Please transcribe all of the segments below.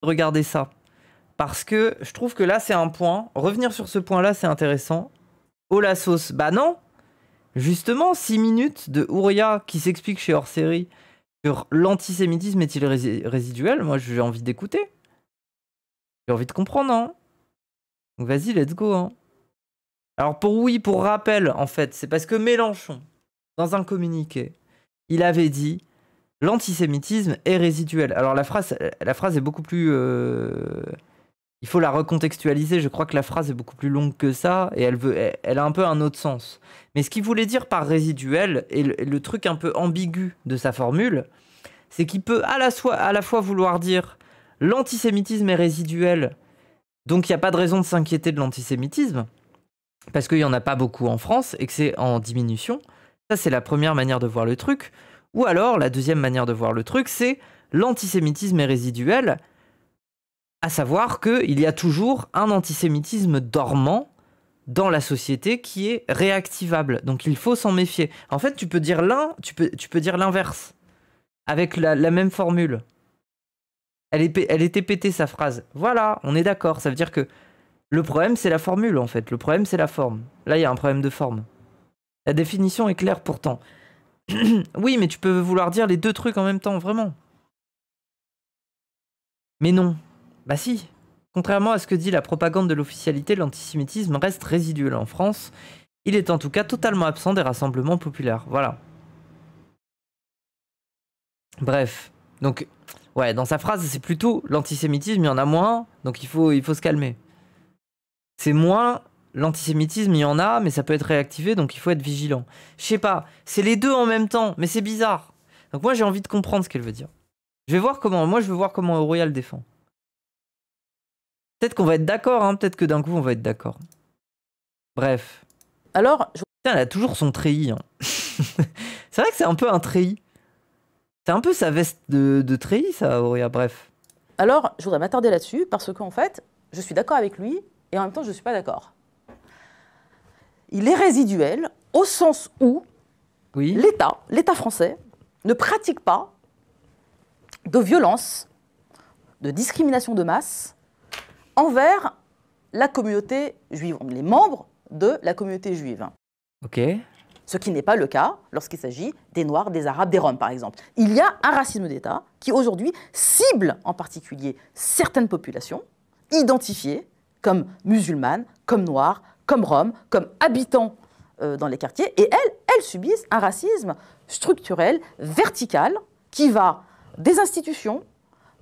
regarder ça. Parce que je trouve que là, c'est un point. Revenir sur ce point-là, c'est intéressant. Oh la sauce. Bah non. Justement, 6 minutes de Ouria qui s'explique chez Hors-Série sur l'antisémitisme est-il résiduel. Moi, j'ai envie d'écouter. J'ai envie de comprendre, hein. Donc vas-y, let's go, hein. Alors pour rappel, en fait, c'est parce que Mélenchon, dans un communiqué, il avait dit l'antisémitisme est résiduel. Alors la phrase est beaucoup plus... il faut la recontextualiser, je crois que la phrase est beaucoup plus longue que ça, et elle a un peu un autre sens. Mais ce qu'il voulait dire par résiduel, et le truc un peu ambigu de sa formule, c'est qu'il peut à la fois vouloir dire l'antisémitisme est résiduel, donc il n'y a pas de raison de s'inquiéter de l'antisémitisme, parce qu'il n'y en a pas beaucoup en France, et que c'est en diminution. Ça, c'est la première manière de voir le truc. Ou alors, la deuxième manière de voir le truc, c'est l'antisémitisme est résiduel, à savoir qu'il y a toujours un antisémitisme dormant dans la société qui est réactivable. Donc il faut s'en méfier. En fait, tu peux dire l'un, tu peux dire l'inverse, avec la même formule. Elle était pétée, sa phrase. Voilà, on est d'accord. Ça veut dire que le problème, c'est la formule, en fait. Le problème, c'est la forme. Là, il y a un problème de forme. La définition est claire, pourtant. Oui, mais tu peux vouloir dire les deux trucs en même temps, vraiment. Mais non. Bah si. Contrairement à ce que dit la propagande de l'officialité, l'antisémitisme reste résiduel en France. Il est en tout cas totalement absent des rassemblements populaires. Voilà. Bref. Donc, ouais, dans sa phrase, c'est plutôt l'antisémitisme, il y en a moins, donc il faut se calmer. C'est moins l'antisémitisme, il y en a, mais ça peut être réactivé, donc il faut être vigilant. Je sais pas, c'est les deux en même temps, mais c'est bizarre. Donc moi, j'ai envie de comprendre ce qu'elle veut dire. Je veux voir comment Auréa le défend. Peut-être qu'on va être d'accord, hein, peut-être que d'un coup, on va être d'accord. Bref. Alors, putain, elle a toujours son treillis. Hein. C'est vrai que c'est un peu un treillis. C'est un peu sa veste de treillis, ça, Auréa, bref. Alors, je voudrais m'attarder là-dessus, parce qu'en fait, je suis d'accord avec lui, et en même temps, je ne suis pas d'accord. Il est résiduel au sens où oui. l'État français, ne pratique pas de violence, de discrimination de masse envers la communauté juive, les membres de la communauté juive. Ok. Ce qui n'est pas le cas lorsqu'il s'agit des Noirs, des Arabes, des Roms, par exemple. Il y a un racisme d'État qui, aujourd'hui, cible en particulier certaines populations identifiées comme musulmanes, comme noires, comme roms, comme habitants dans les quartiers. Et elles subissent un racisme structurel, vertical, qui va des institutions,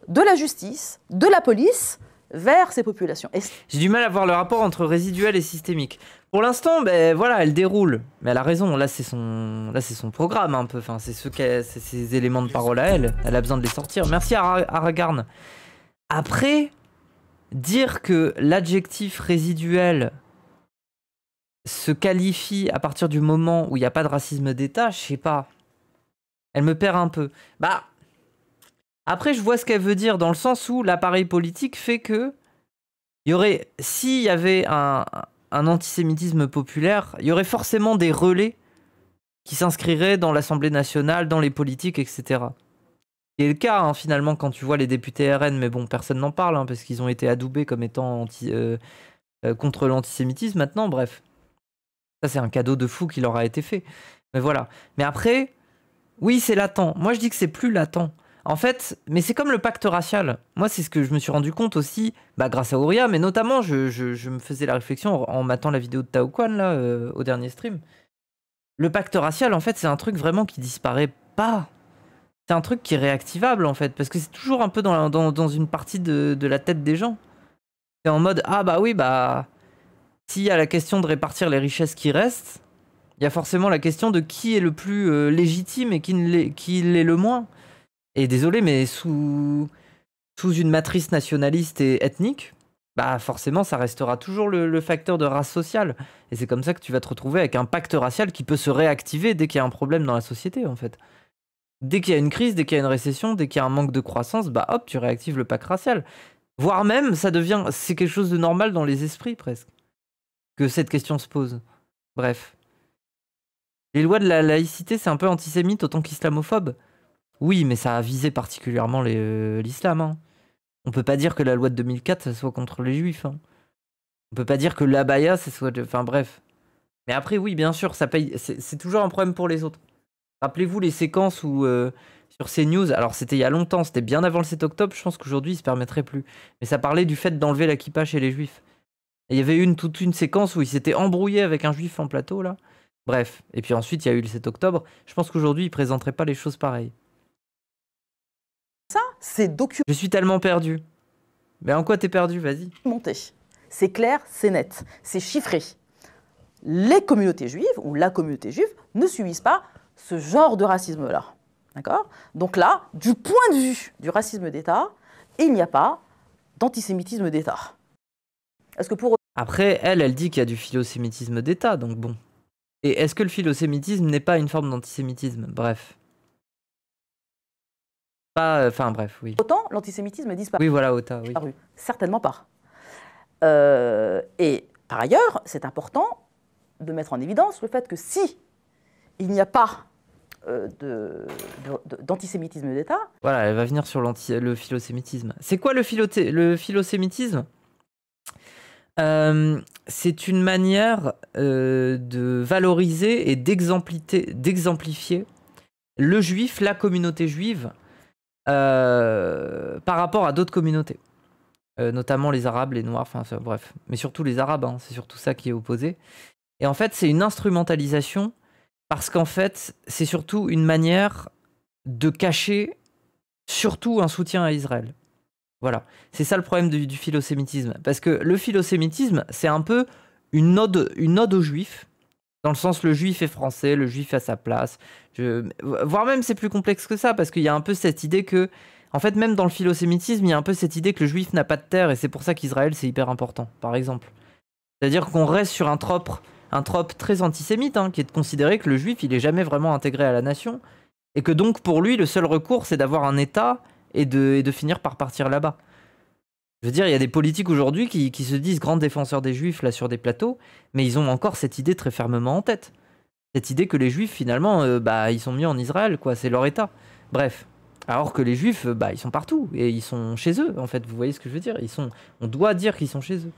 de la justice, de la police, vers ces populations. J'ai du mal à voir le rapport entre résiduel et systémique. Pour l'instant, ben voilà, elle déroule. Mais elle a raison, là c'est son programme un peu. Enfin, c'est ses éléments de parole à elle. Elle a besoin de les sortir. Merci Aragarn. Après, dire que l'adjectif résiduel se qualifie à partir du moment où il n'y a pas de racisme d'État, je sais pas. Elle me perd un peu. Bah, après, je vois ce qu'elle veut dire dans le sens où l'appareil politique fait que il y aurait, s'il y avait un antisémitisme populaire, il y aurait forcément des relais qui s'inscriraient dans l'Assemblée nationale, dans les politiques, etc. C'est le cas, hein, finalement, quand tu vois les députés RN, mais bon, personne n'en parle, hein, parce qu'ils ont été adoubés comme étant contre l'antisémitisme maintenant, bref. Ça, c'est un cadeau de fou qui leur a été fait. Mais voilà. Mais après, oui, c'est latent. Moi, je dis que c'est plus latent. En fait, mais c'est comme le pacte racial. Moi, c'est ce que je me suis rendu compte aussi, bah, grâce à Ouria, mais notamment, je me faisais la réflexion en matant la vidéo de Tao Kwan, là, au dernier stream. Le pacte racial, en fait, c'est un truc vraiment qui disparaît pas. C'est un truc qui est réactivable, en fait, parce que c'est toujours un peu dans une partie de la tête des gens. C'est en mode, ah bah oui, bah, s'il y a la question de répartir les richesses qui restent, il y a forcément la question de qui est le plus légitime et qui l'est le moins. Et désolé, mais sous une matrice nationaliste et ethnique, bah forcément, ça restera toujours le facteur de race sociale. Et c'est comme ça que tu vas te retrouver avec un pacte racial qui peut se réactiver dès qu'il y a un problème dans la société, en fait. Dès qu'il y a une crise, dès qu'il y a une récession, dès qu'il y a un manque de croissance, bah hop, tu réactives le pacte racial. Voire même, c'est quelque chose de normal dans les esprits, presque, que cette question se pose. Bref. Les lois de la laïcité, c'est un peu antisémite autant qu'islamophobe. Oui, mais ça a visé particulièrement l'islam. Hein. On peut pas dire que la loi de 2004, ça soit contre les juifs. Hein. On peut pas dire que l'abaya, ça soit... Enfin bref. Mais après, oui, bien sûr, ça paye. C'est toujours un problème pour les autres. Rappelez-vous les séquences où... sur CNews, alors c'était il y a longtemps, c'était bien avant le 7 octobre, je pense qu'aujourd'hui il se permettrait plus. Mais ça parlait du fait d'enlever la kippa chez les juifs. Et il y avait toute une séquence où il s'était embrouillé avec un juif en plateau, là. Bref, et puis ensuite il y a eu le 7 octobre. Je pense qu'aujourd'hui il présenterait pas les choses pareilles. Ça, c'est documenté. Je suis tellement perdu. Mais en quoi t'es perdu? Vas-y. C'est clair, c'est net, c'est chiffré. Les communautés juives, ou la communauté juive, ne subissent pas ce genre de racisme-là. D'accord? Donc là, du point de vue du racisme d'État, il n'y a pas d'antisémitisme d'État. Est-ce que pour... Après, elle dit qu'il y a du philosémitisme d'État, donc bon. Et est-ce que le philosémitisme n'est pas une forme d'antisémitisme? Bref. Pas... Enfin, bref, oui. Autant l'antisémitisme disparaît. Oui, voilà, Ota, oui. Certainement pas. Et par ailleurs, c'est important de mettre en évidence le fait que si il n'y a pas d'antisémitisme d'État... Voilà, elle va venir sur le philosémitisme. C'est quoi le philosémitisme? C'est une manière de valoriser et d'exemplifier le juif, la communauté juive, par rapport à d'autres communautés. Notamment les Arabes, les Noirs, enfin bref. Mais surtout les Arabes, hein, c'est surtout ça qui est opposé. Et en fait, c'est une instrumentalisation parce qu'en fait, c'est surtout une manière de cacher surtout un soutien à Israël. Voilà, c'est ça le problème du philosémitisme. Parce que le philosémitisme, c'est un peu une ode aux juifs, dans le sens le juif est français, le juif a sa place. Voire même c'est plus complexe que ça, parce qu'il y a un peu cette idée que, en fait même dans le philosémitisme, il y a un peu cette idée que le juif n'a pas de terre, et c'est pour ça qu'Israël c'est hyper important, par exemple. C'est-à-dire qu'on reste sur un trope très antisémite, hein, qui est de considérer que le juif il est jamais vraiment intégré à la nation, et que donc pour lui le seul recours c'est d'avoir un État et de finir par partir là-bas. Je veux dire, il y a des politiques aujourd'hui qui se disent grands défenseurs des juifs là sur des plateaux, mais ils ont encore cette idée très fermement en tête. Cette idée que les juifs finalement, ils sont mis en Israël, quoi, c'est leur État. Bref. Alors que les juifs, ils sont partout et ils sont chez eux, en fait. Vous voyez ce que je veux dire? On doit dire qu'ils sont chez eux.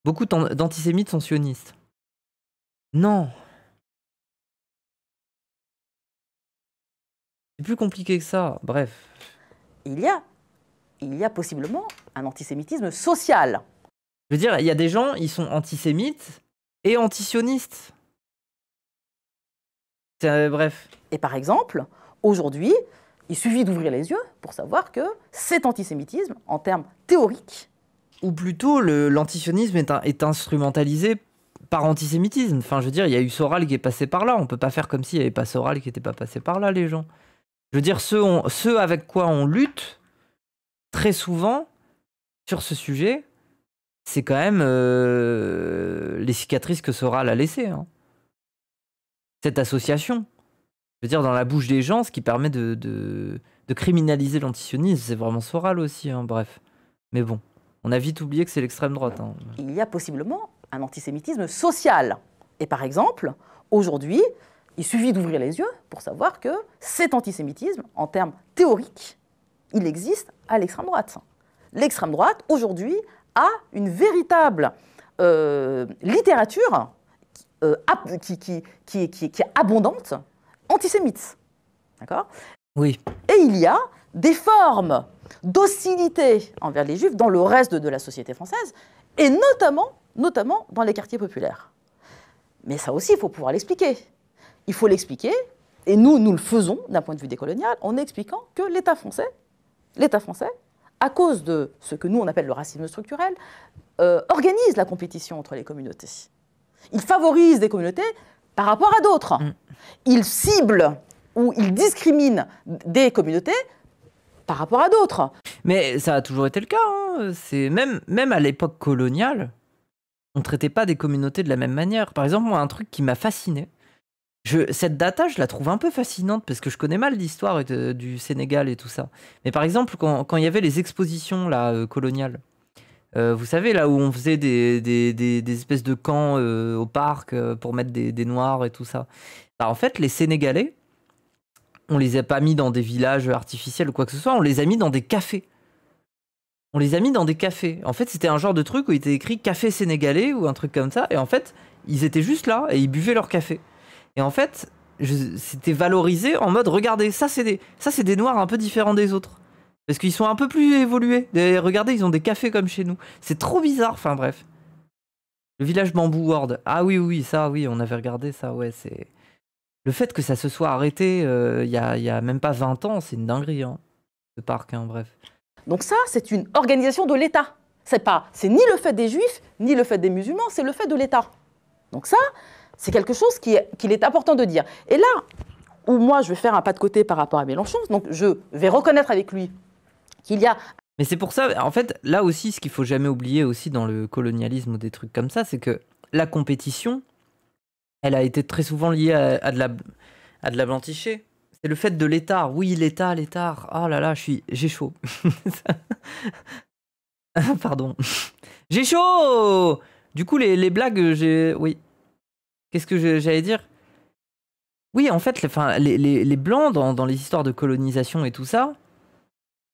Beaucoup d'antisémites sont sionistes. Non. C'est plus compliqué que ça. Bref. Il y a possiblement un antisémitisme social. Je veux dire, il y a des gens, ils sont antisémites et antisionistes. Bref. Et par exemple, aujourd'hui, il suffit d'ouvrir les yeux pour savoir que cet antisémitisme, en termes théoriques... Ou plutôt, l'antisionisme est instrumentalisé par antisémitisme. Enfin, je veux dire, il y a eu Soral qui est passé par là. On peut pas faire comme s'il n'y avait pas Soral qui n'était pas passé par là, les gens. Je veux dire, ceux avec quoi on lutte, très souvent, sur ce sujet, c'est quand même les cicatrices que Soral a laissées. Hein. Cette association. Je veux dire, dans la bouche des gens, ce qui permet de criminaliser l'antisionisme, c'est vraiment Soral aussi. Hein, bref. Mais bon, on a vite oublié que c'est l'extrême droite. Hein. Il y a possiblement un antisémitisme social. Et par exemple, aujourd'hui, il suffit d'ouvrir les yeux pour savoir que cet antisémitisme, en termes théoriques, il existe à l'extrême droite. L'extrême droite, aujourd'hui, a une véritable littérature qui est abondante, antisémite. D'accord? Oui. Et il y a des formes d'hostilité envers les juifs dans le reste de la société française, et notamment dans les quartiers populaires. Mais ça aussi, il faut pouvoir l'expliquer. Il faut l'expliquer, et nous le faisons d'un point de vue décolonial, en expliquant que l'État français, à cause de ce que nous on appelle le racisme structurel, organise la compétition entre les communautés. Il favorise des communautés par rapport à d'autres. Il cible ou il discrimine des communautés par rapport à d'autres. Mais ça a toujours été le cas. Hein. Même à l'époque coloniale, on ne traitait pas des communautés de la même manière. Par exemple, moi, un truc qui m'a fasciné, cette data, je la trouve un peu fascinante parce que je connais mal l'histoire du Sénégal et tout ça. Mais par exemple, quand il y avait les expositions là, coloniales, vous savez, là où on faisait des espèces de camps au parc pour mettre des Noirs et tout ça. Bah, en fait, les Sénégalais, on les a pas mis dans des villages artificiels ou quoi que ce soit, on les a mis dans des cafés. On les a mis dans des cafés. En fait, c'était un genre de truc où il était écrit café sénégalais ou un truc comme ça. Et en fait, ils étaient juste là et ils buvaient leur café. Et en fait, c'était valorisé en mode, regardez, ça c'est des noirs un peu différents des autres. Parce qu'ils sont un peu plus évolués. Regardez, ils ont des cafés comme chez nous. C'est trop bizarre, enfin bref. Le village Bamboo World. Ah oui, oui, ça, oui, on avait regardé ça, ouais, c'est... Le fait que ça se soit arrêté il y a même pas 20 ans, c'est une dinguerie, hein, ce parc, hein, bref. Donc ça, c'est une organisation de l'État. C'est ni le fait des Juifs, ni le fait des musulmans, c'est le fait de l'État. Donc ça, c'est quelque chose qu'il est important de dire. Et là où moi, je vais faire un pas de côté par rapport à Mélenchon, donc je vais reconnaître avec lui qu'il y a... Mais c'est pour ça, en fait, là aussi, ce qu'il faut jamais oublier aussi dans le colonialisme ou des trucs comme ça, c'est que la compétition, elle a été très souvent liée à de la blanticher. C'est le fait de l'étard. Oui, l'étard. Oh là là, j'ai chaud. Pardon. J'ai chaud. Du coup, les blagues, oui. Qu'est-ce que j'allais dire? Oui, en fait, les blancs, dans les histoires de colonisation et tout ça,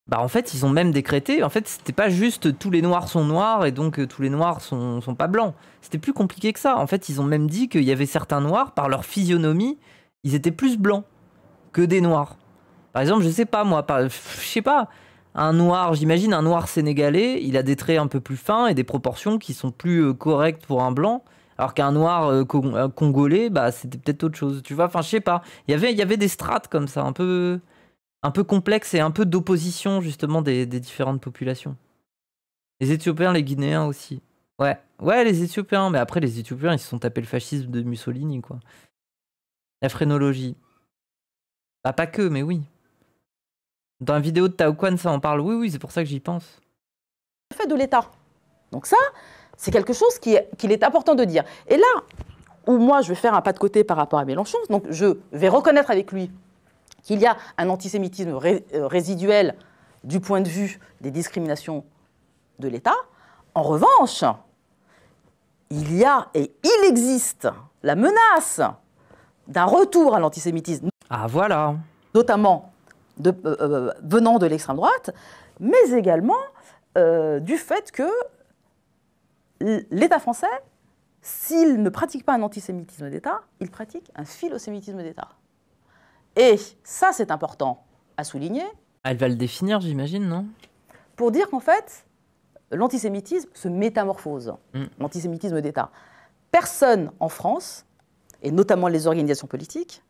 bah en fait, ils ont même décrété, en fait, c'était pas juste tous les noirs sont noirs et donc tous les noirs sont pas blancs. C'était plus compliqué que ça. En fait, ils ont même dit qu'il y avait certains noirs, par leur physionomie, ils étaient plus blancs que des noirs. Par exemple, je sais pas moi, je sais pas, un noir, j'imagine un noir sénégalais, il a des traits un peu plus fins et des proportions qui sont plus correctes pour un blanc, alors qu'un noir congolais, bah c'était peut-être autre chose, tu vois, enfin je sais pas. Il y avait des strates comme ça, un peu complexes et un peu d'opposition justement des différentes populations. Les Éthiopiens, les Guinéens aussi. Ouais, les Éthiopiens, mais après les Éthiopiens, ils se sont tapés le fascisme de Mussolini, quoi. La phrénologie. Bah, pas que, mais oui. Dans la vidéo de Taoukwan, ça en parle. Oui, c'est pour ça que j'y pense. Le fait de l'État. Donc ça, c'est quelque chose qu'il est important de dire. Et là où moi, je vais faire un pas de côté par rapport à Mélenchon, donc je vais reconnaître avec lui qu'il y a un antisémitisme résiduel du point de vue des discriminations de l'État. En revanche, il y a et il existe la menace d'un retour à l'antisémitisme. Ah voilà. Notamment venant de l'extrême droite, mais également du fait que l'État français, s'il ne pratique pas un antisémitisme d'État, il pratique un philosémitisme d'État. Et ça, c'est important à souligner. Elle va le définir, j'imagine, non? Pour dire qu'en fait, l'antisémitisme se métamorphose, l'antisémitisme d'État. Personne en France, et notamment les organisations politiques,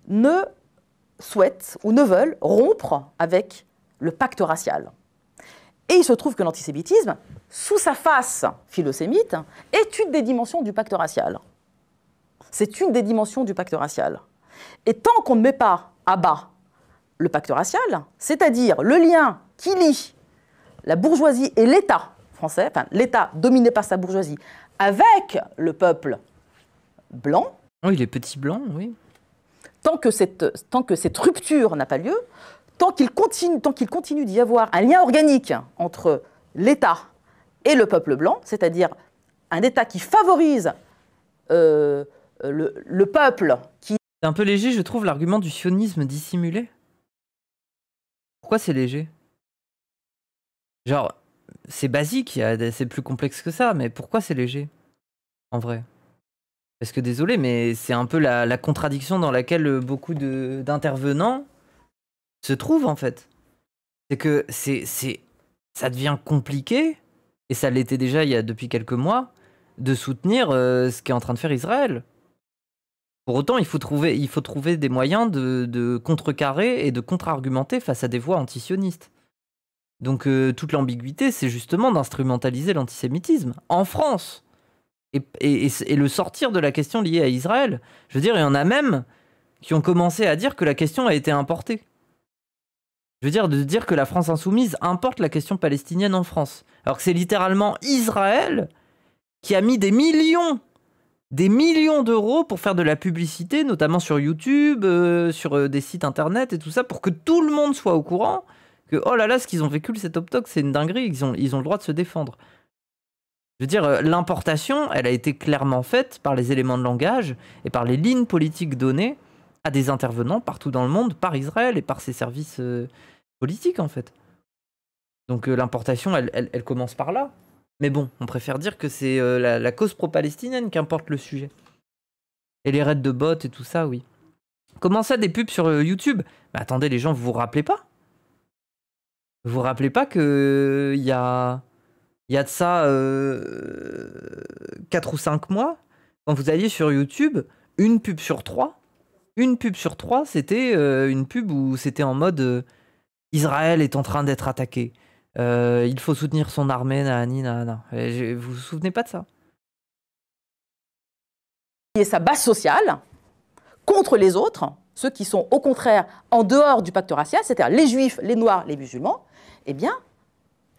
ne souhaitent ou ne veulent rompre avec le pacte racial. Et il se trouve que l'antisémitisme, sous sa face philosémite, est une des dimensions du pacte racial. C'est une des dimensions du pacte racial. Et tant qu'on ne met pas à bas le pacte racial, c'est-à-dire le lien qui lie la bourgeoisie et l'État français, enfin l'État dominé par sa bourgeoisie, avec le peuple blanc. Oui, les petits blancs, oui. Tant que cette rupture n'a pas lieu, tant qu'il continue d'y avoir un lien organique entre l'État et le peuple blanc, c'est-à-dire un État qui favorise le peuple qui... C'est un peu léger, je trouve, l'argument du sionisme dissimulé. Pourquoi c'est léger? Genre, c'est basique, c'est plus complexe que ça, mais pourquoi c'est léger? En vrai. Parce que désolé, mais c'est un peu la contradiction dans laquelle beaucoup d'intervenants se trouvent, en fait. C'est que ça devient compliqué, et ça l'était déjà depuis quelques mois, de soutenir ce qu'est en train de faire Israël. Pour autant, il faut trouver des moyens de contrecarrer et de contre-argumenter face à des voix antisionistes. Donc toute l'ambiguïté, c'est justement d'instrumentaliser l'antisémitisme en France et le sortir de la question liée à Israël. Je veux dire, il y en a même qui ont commencé à dire que la question a été importée. Je veux dire, de dire que la France insoumise importe la question palestinienne en France. Alors que c'est littéralement Israël qui a mis des millions d'euros pour faire de la publicité, notamment sur YouTube, sur des sites internet et tout ça, pour que tout le monde soit au courant que, oh là là, ce qu'ils ont vécu le 7 octobre, c'est une dinguerie, ils ont le droit de se défendre. Je veux dire, l'importation, elle a été clairement faite par les éléments de langage et par les lignes politiques données à des intervenants partout dans le monde par Israël et par ses services politiques en fait. Donc l'importation, elle commence par là. Mais bon, on préfère dire que c'est la cause pro-palestinienne qu'importe le sujet. Et les raids de bots et tout ça, oui. Comment ça, des pubs sur YouTube? Bah attendez, les gens, vous vous rappelez pas? Vous vous rappelez pas que il y a de ça 4 ou 5 mois, quand vous alliez sur YouTube, une pub sur 3, c'était une pub où c'était en mode Israël est en train d'être attaqué. Il faut soutenir son armée, nanani, nanana. Vous vous souvenez pas de ça? Et sa base sociale contre les autres, ceux qui sont au contraire en dehors du pacte racial, c'est-à-dire les juifs, les noirs, les musulmans, eh bien,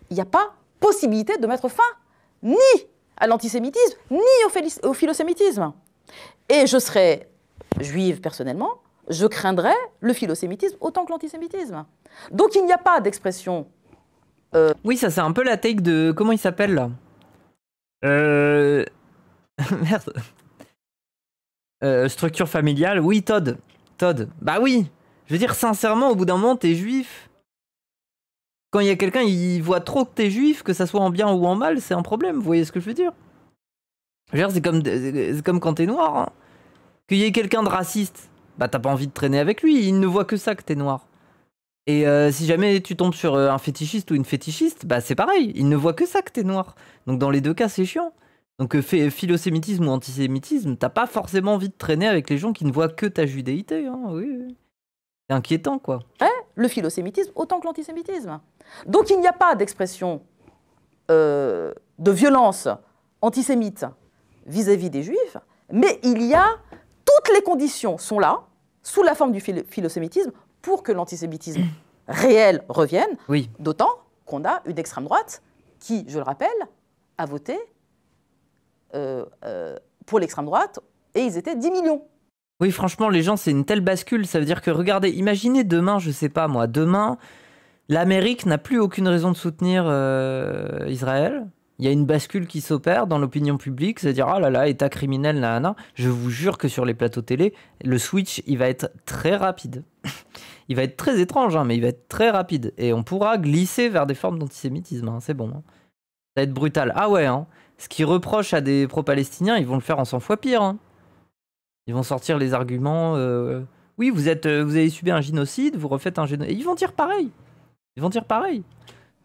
il n'y a pas possibilité de mettre fin ni à l'antisémitisme, ni au philosémitisme. Et je serais juive personnellement, je craindrais le philosémitisme autant que l'antisémitisme. Donc il n'y a pas d'expression... Oui, ça c'est un peu la take de... Comment il s'appelle là Merde. Structure familiale. Oui, Todd. Bah oui. Je veux dire, sincèrement, au bout d'un moment, t'es juif. Quand il y a quelqu'un, il voit trop que t'es juif, que ça soit en bien ou en mal, c'est un problème. Vous voyez ce que je veux dire? Je veux dire, c'est comme quand t'es noir. Hein. Qu'il y ait quelqu'un de raciste, bah t'as pas envie de traîner avec lui. Il ne voit que ça, que t'es noir. Et si jamais tu tombes sur un fétichiste ou une fétichiste, bah c'est pareil. Il ne voit que ça, que t'es noir. Donc dans les deux cas, c'est chiant. Donc philosémitisme ou antisémitisme, t'as pas forcément envie de traîner avec les gens qui ne voient que ta judéité. Hein, oui. C'est inquiétant, quoi. Le philosémitisme autant que l'antisémitisme. Donc il n'y a pas d'expression de violence antisémite vis-à-vis des juifs, mais il y a... Toutes les conditions sont là, sous la forme du philosémitisme, pour que l'antisémitisme réel revienne, oui. D'autant qu'on a une extrême droite qui, je le rappelle, a voté pour l'extrême droite, et ils étaient 10 millions. Oui, franchement, les gens, c'est une telle bascule. Ça veut dire que, regardez, imaginez demain, je sais pas moi, demain, l'Amérique n'a plus aucune raison de soutenir Israël. Il y a une bascule qui s'opère dans l'opinion publique, c'est-à-dire, oh là là, état criminel, nanana. Je vous jure que sur les plateaux télé, le switch, il va être très rapide. Il va être très étrange, hein, mais il va être très rapide. Et on pourra glisser vers des formes d'antisémitisme, hein, c'est bon. Hein. Ça va être brutal. Ah ouais, hein. Ce qu'ils reprochent à des pro-palestiniens, ils vont le faire en 100 fois pire. Hein. Ils vont sortir les arguments. Oui, vous avez subi un génocide, vous refaites un génocide. Ils vont dire pareil.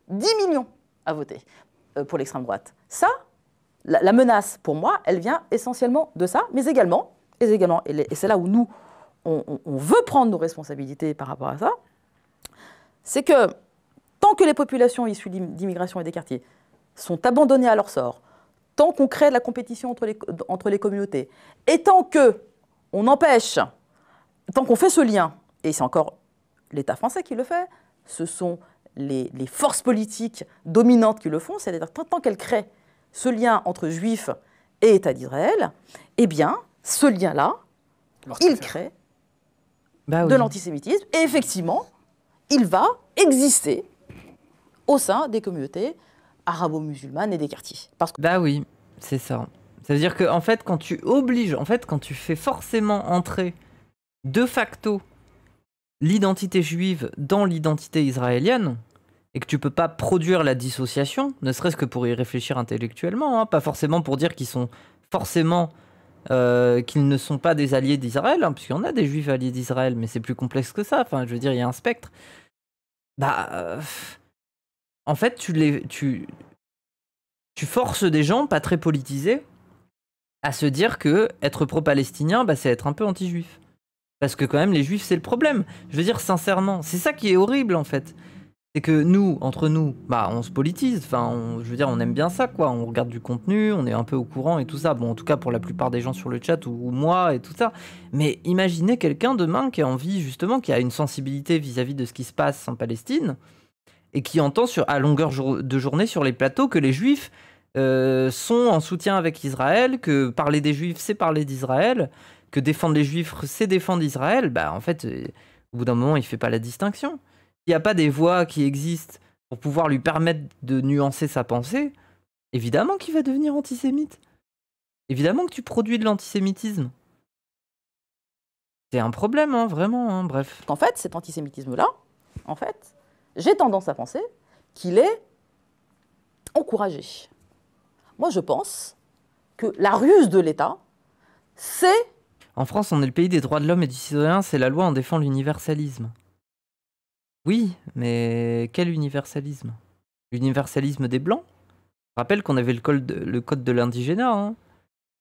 10 millions à voter pour l'extrême droite. Ça, la menace, pour moi, elle vient essentiellement de ça, mais également, et c'est là où nous, on veut prendre nos responsabilités par rapport à ça, c'est que tant que les populations issues d'immigration et des quartiers sont abandonnées à leur sort, tant qu'on crée de la compétition entre les communautés, et tant qu'on empêche, tant qu'on fait ce lien, et c'est encore l'État français qui le fait, ce sont les forces politiques dominantes qui le font, c'est-à-dire tant qu'elles créent ce lien entre juifs et État d'Israël, eh bien, ce lien-là, il crée de l'antisémitisme, et effectivement, il va exister au sein des communautés arabo-musulmanes et des quartiers. Parce que... Bah oui, c'est ça. Ça veut dire que en fait, quand tu fais forcément entrer de facto l'identité juive dans l'identité israélienne, et que tu peux pas produire la dissociation, ne serait-ce que pour y réfléchir intellectuellement, hein, pas forcément pour dire qu'ils sont forcément... qu'ils ne sont pas des alliés d'Israël, hein, puisqu'il y en a des juifs alliés d'Israël, mais c'est plus complexe que ça, enfin, je veux dire, il y a un spectre. En fait, tu forces des gens pas très politisés à se dire que être pro-palestinien, c'est être un peu anti-juif. Parce que quand même, les juifs, c'est le problème. Je veux dire, sincèrement, c'est ça qui est horrible, en fait. C'est que nous, entre nous, on se politise. Enfin, je veux dire, on aime bien ça, quoi. On regarde du contenu, on est un peu au courant et tout ça. Bon, en tout cas, pour la plupart des gens sur le chat ou moi et tout ça. Mais imaginez quelqu'un demain qui a envie, justement, qui a une sensibilité vis-à-vis de ce qui se passe en Palestine et qui entend à longueur de journée sur les plateaux que les juifs sont en soutien avec Israël, que parler des juifs, c'est parler d'Israël, que défendre les juifs, c'est défendre Israël. En fait, au bout d'un moment, il fait pas la distinction. S'il n'y a pas des voix qui existent pour pouvoir lui permettre de nuancer sa pensée, évidemment qu'il va devenir antisémite. Évidemment que tu produis de l'antisémitisme. C'est un problème, hein, vraiment, hein, bref. qu'en fait, cet antisémitisme-là, en fait, j'ai tendance à penser qu'il est encouragé. Moi, je pense que la ruse de l'État, c'est... En France, on est le pays des droits de l'homme et du citoyen, c'est la loi, on défend l'universalisme. Oui, mais quel universalisme? L'universalisme des Blancs? Je rappelle qu'on avait le code de l'indigénat, hein,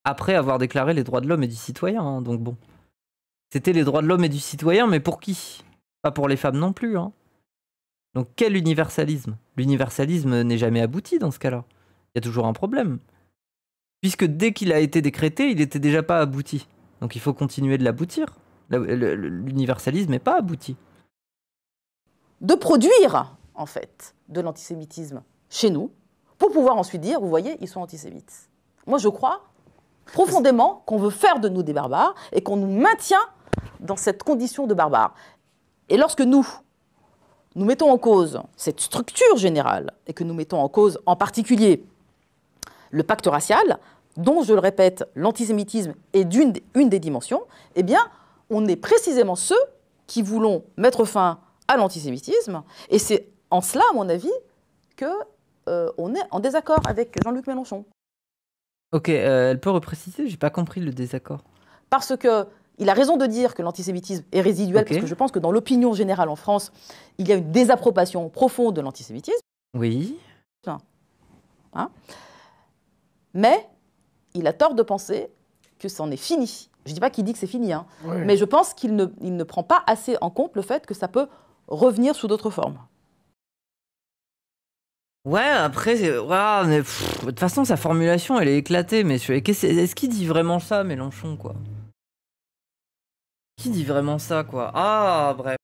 après avoir déclaré les droits de l'homme et du citoyen, hein, donc bon. C'était les droits de l'homme et du citoyen, mais pour qui? Pas pour les femmes non plus, hein. Donc quel universalisme? L'universalisme n'est jamais abouti dans ce cas-là. Il y a toujours un problème. Puisque dès qu'il a été décrété, il n'était déjà pas abouti. Donc il faut continuer de l'aboutir. L'universalisme n'est pas abouti. de produire, en fait, de l'antisémitisme chez nous, pour pouvoir ensuite dire, vous voyez, ils sont antisémites. Moi, je crois profondément qu'on veut faire de nous des barbares et qu'on nous maintient dans cette condition de barbares. Et lorsque nous mettons en cause cette structure générale et que nous mettons en cause en particulier le pacte racial, dont, je le répète, l'antisémitisme est une des dimensions, eh bien, on est précisément ceux qui voulons mettre fin à l'antisémitisme. Et c'est en cela, à mon avis, qu'on est en désaccord avec Jean-Luc Mélenchon. Ok, elle peut repréciser? J'ai pas compris le désaccord. Parce qu'il a raison de dire que l'antisémitisme est résiduel, Ok. parce que je pense que dans l'opinion générale en France, il y a une désapprobation profonde de l'antisémitisme. Oui. Hein, mais il a tort de penser que c'en est fini. Je ne dis pas qu'il dit que c'est fini, hein, mais je pense qu'il ne prend pas assez en compte le fait que ça peut revenir sous d'autres formes. Ouais, après, voilà, mais de toute façon, sa formulation, elle est éclatée, mais est-ce qu'il dit vraiment ça, Mélenchon, quoi? Qui dit vraiment ça, quoi? Ah, bref.